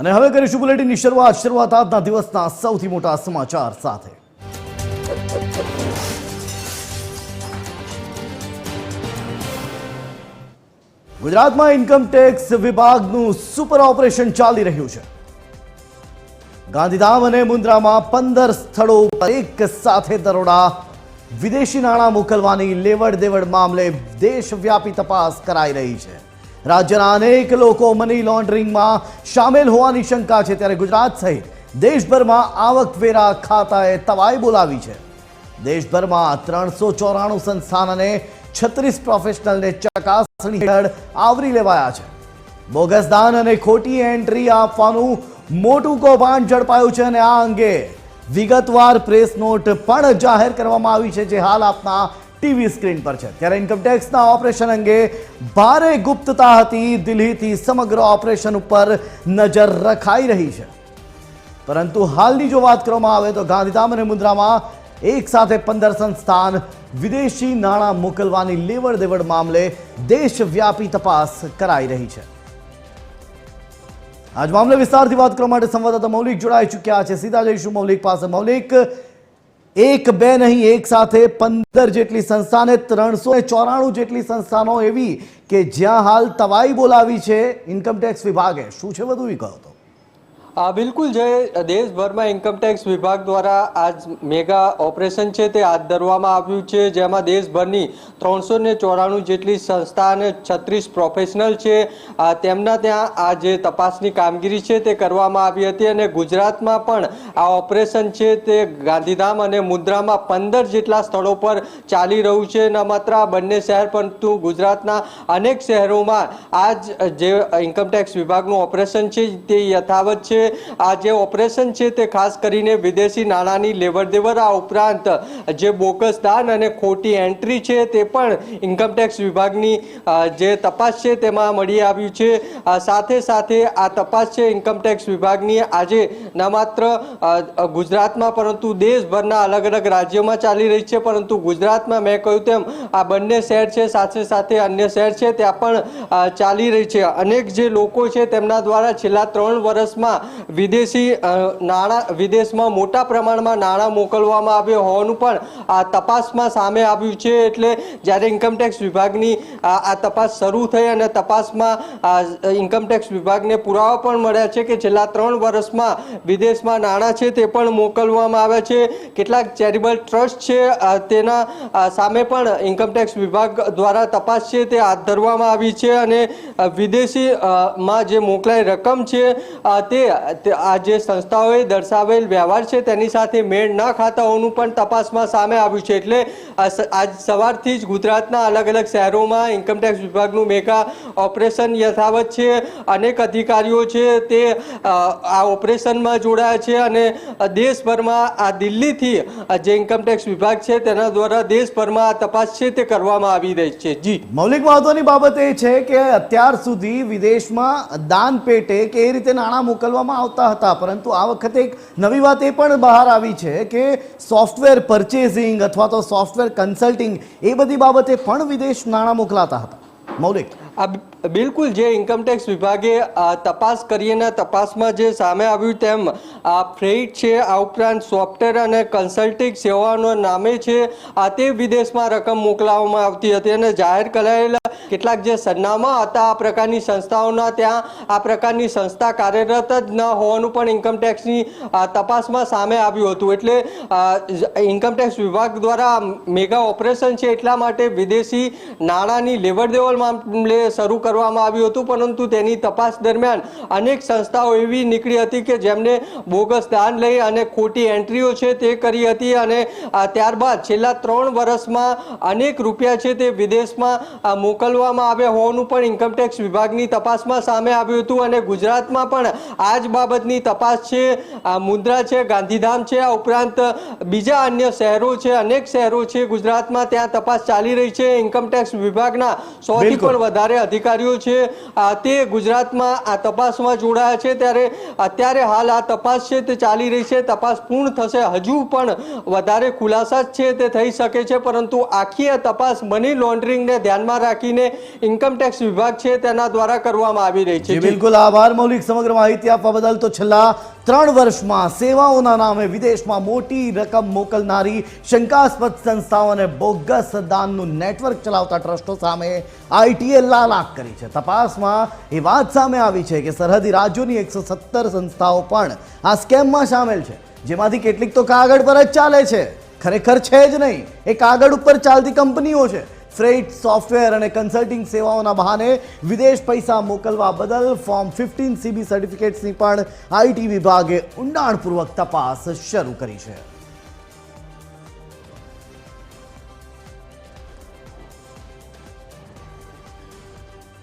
અને હવે કરીશું બુલેટિનની શરૂઆત આજના દિવસના સૌથી મોટા સમાચાર સાથે। ગુજરાતમાં ઇન્કમ ટેક્સ વિભાગનું સુપર ઓપરેશન ચાલી રહ્યું છે। ગાંધીધામ અને મુન્દ્રામાં 15 સ્થળો પર એક સાથે દરોડા, વિદેશી નાણાં મોકલવાની લેવડ દેવડ મામલે દેશવ્યાપી તપાસ કરાઈ રહી છે। રાજ્યના અનેક લોકો મની લોન્ડરિંગમાં સામેલ હોવાની શંકા છે, ત્યારે ગુજરાત સહિત દેશભરમાં આવકવેરા ખાતાએ તવાઈ બોલાવી છે। દેશભરમાં 394 સંસ્થાન અને 36 પ્રોફેશનલને ચકાસણી હેઠળ આવરી લેવાયા છે। બોગસ દાન અને ખોટી એન્ટ્રી આપવાનું મોટું કૌભાંડ ઝડપાયું છે અને આ અંગે વિગતવાર પ્રેસ નોટ પણ જાહેર કરવામાં આવી છે, જે હાલ આપના ટીવી સ્ક્રીન પર છે। ત્યારે ઇન્કમટેક્સના ઓપરેશન અંગે ભારે ગુપ્તતા હતી। દિલ્હીથી સમગ્ર ઓપરેશન ઉપર નજર રખાઈ રહી છે, પરંતુ હાલની જો વાત કરવામાં આવે તો ગાંધીધામ અને મુન્દ્રામાં એક સાથે 15 સંસ્થાન વિદેશી નાણાં મોકલવાની લેવડ દેવડ મામલે દેશવ્યાપી તપાસ કરાઈ રહી છે। આજ મામલે વિસ્તારથી વાત કરવા માટે સંવાદદાતા મૌલિક જોડાઈ ચૂક્યા છે। સીધા જઈશું મૌલિક પાસે। મૌલિક, એક બે નહીં, એક સાથે 15 જેટલી સંસ્થાને 394 જેટલી સંસ્થાનો એવી કે જ્યાં હાલ તવાઈ બોલાવી છે ઇન્કમટેક્સ વિભાગે, શું છે વધુ વિગતો? બિલકુલ જય, દેશભરમાં ઇન્કમટેક્સ વિભાગ દ્વારા આજ મેગા ઓપરેશન છે તે હાથ ધરવામાં આવ્યું છે, જેમાં દેશભરની 394 જેટલી સંસ્થા અને 36 પ્રોફેશનલ છે તેમના ત્યાં આ જે તપાસની કામગીરી છે તે કરવામાં આવી હતી। અને ગુજરાતમાં પણ આ ઓપરેશન છે તે ગાંધીધામ અને મુન્દ્રામાં 15 જેટલા સ્થળો પર ચાલી રહ્યું છે। ન માત્ર આ બંને શહેર પરંતુ ગુજરાતના અનેક શહેરોમાં આજ જે ઇન્કમટેક્સ વિભાગનું ઓપરેશન છે તે યથાવત છે। આ જે ઓપરેશન છે તે ખાસ કરીને વિદેશી નાણાંની લેવડ દેવડ, આ ઉપરાંત જે બોગસ દાન અને ખોટી એન્ટ્રી છે તે પણ ઇન્કમટેક્સ વિભાગની જે તપાસ છે તેમાં મળી આવ્યું છે। સાથે સાથે આ તપાસ છે ઇન્કમટેક્સ વિભાગની આજે ન માત્ર ગુજરાતમાં પરંતુ દેશભરના અલગ અલગ રાજ્યોમાં ચાલી રહી છે, પરંતુ ગુજરાતમાં મેં કહ્યું તેમ આ બંને શહેર છે, સાથે સાથે અન્ય શહેર છે ત્યાં પણ ચાલી રહી છે। અનેક જે લોકો છે તેમના દ્વારા છેલ્લા 3 વર્ષમાં વિદેશી નાણાં વિદેશમાં મોટા પ્રમાણમાં નાણાં મોકલવામાં આવ્યા હોવાનું પણ આ તપાસમાં સામે આવ્યું છે। એટલે જ્યારે ઇન્કમટેક્સ વિભાગની આ તપાસ શરૂ થઈ અને તપાસમાં ઇન્કમટેક્સ વિભાગને પુરાવા પણ મળ્યા છે કે છેલ્લા 3 વર્ષમાં વિદેશમાં નાણાં છે તે પણ મોકલવામાં આવ્યા છે। કેટલાક ચેરિટેબલ ટ્રસ્ટ છે તેના સામે પણ ઇન્કમટેક્સ વિભાગ દ્વારા તપાસ છે તે હાથ ધરવામાં આવી છે અને વિદેશીમાં જે મોકલાયેલ રકમ છે તે આ જે સંસ્થાઓએ દર્શાવેલ વ્યવહાર છે તેની સાથે મેળ ન ખાતા હોવાનું પણ તપાસમાં સામે આવ્યું છે। એટલે આજ સવારથી જ ગુજરાતના અલગ અલગ શહેરોમાં ઇન્કમટેક્સ વિભાગનું મેગા ઓપરેશન યથાવત છે। અનેક અધિકારીઓ છે તે આ ઓપરેશનમાં જોડાયા છે અને દેશભરમાં આ દિલ્હીથી જે ઇન્કમટેક્સ વિભાગ છે તેના દ્વારા દેશભરમાં આ તપાસ છે તે કરવામાં આવી રહી છે। જી મૌલિક, મહત્વની બાબત એ છે કે અત્યાર સુધી વિદેશમાં દાન પેટે કે એ રીતે નાણાં મોકલવામાં આવતા હતા, પરંતુ આ વખતે એક નવી વાત એ પણ બહાર આવી છે કે સોફ્ટવેર પરચેઝિંગ અથવા તો સોફ્ટવેર કન્સલ્ટિંગ એ બધી બાબતે પણ વિદેશ નાણાં મોકલાતા હતા। મૌલિક, બિલકુલ, જે ઇન્કમટેક્સ વિભાગે તપાસ કરી અને તપાસમાં જે સામે આવ્યું તેમ આ ફ્રેઇટ છે, આ ઉપરાંત સોફ્ટવેર અને કન્સલ્ટિંગ સેવાઓના નામે છે તે વિદેશમાં રકમ મોકલાવવામાં આવતી હતી અને જાહેર કરાયેલા કેટલાક જે સરનામા હતા આ પ્રકારની સંસ્થાઓના ત્યાં આ પ્રકારની સંસ્થા કાર્યરત જ ન હોવાનું પણ ઇન્કમટેક્સની તપાસમાં સામે આવ્યું હતું। એટલે ઇન્કમટેક્સ વિભાગ દ્વારા મેગા ઓપરેશન છે એટલા માટે વિદેશી નાણાંની લેવડ દેવડ મામલે શરૂ કરવામાં આવ્યું હતું, પરંતુ તેની તપાસ દરમિયાન અનેક સંસ્થાઓ એવી નીકળી હતી કે જેમને બોગસ દાન લઈ અને ખોટી એન્ટ્રીઓ છે તે કરી હતી અને ત્યારબાદ છેલ્લા 3 વર્ષમાં અનેક રૂપિયા છે તે વિદેશમાં મોકલવામાં આવ્યા હોવાનું પણ ઇન્કમટેક્સ વિભાગની તપાસમાં સામે આવ્યું હતું અને ગુજરાતમાં પણ આ જ બાબતની તપાસ છે। મુન્દ્રા છે, ગાંધીધામ છે, આ ઉપરાંત બીજા અન્ય શહેરો છે, અનેક શહેરો છે ગુજરાતમાં, ત્યાં તપાસ ચાલી રહી છે। ઇન્કમટેક્સ વિભાગના 100થી પણ વધારે અધિકારીઓ અધિકારીઓ છે તે ગુજરાતમાં આ તપાસમાં જોડાયા છે, ત્યારે અત્યારે હાલ આ તપાસ છે તે ચાલી રહી છે. તપાસ પૂર્ણ થશે, હજુ પણ વધારે ખુલાસા છે તે થઈ શકે છે, પરંતુ આખી આ તપાસ મની લોન્ડરિંગને ધ્યાનમાં રાખીને ઇન્કમટેક્સ વિભાગ છે તેના દ્વારા કરવામાં આવી રહી છે. બિલકુલ આભાર મૌલિક, સમગ્ર માહિતી આપવા બદલ. તો છેલ્લા 3 વર્ષમાં સેવાઓના નામે વિદેશમાં મોટી રકમ મોકલનારી શંકાસ્પદ સંસ્થાઓ અને બોગસ દાનનું નેટવર્ક ચલાવતા ટ્રસ્ટો સામે આઈટીએ લાલાક કરી છે. તપાસમાં એ વાત સામે આવી છે કે સરહદી રાજ્યોની 117 સંસ્થાઓ પણ આ સ્કેમમાં સામેલ છે, જેમાંથી કેટલીક તો કાગળ પર જ ચાલે છે, ખરેખર છે જ નહીં. એ કાગળ ઉપર ચાલતી કંપનીઓ છે. ફ્રેટ, સોફ્ટવેર અને કન્સલ્ટિંગ સેવાઓના બહાને વિદેશ પૈસા મોકલવા બદલ ફોર્મ 15 CB સર્ટિફિકેટ્સની પણ આઈટી વિભાગે ઊંડાણપૂર્વક તપાસ શરૂ કરી છે.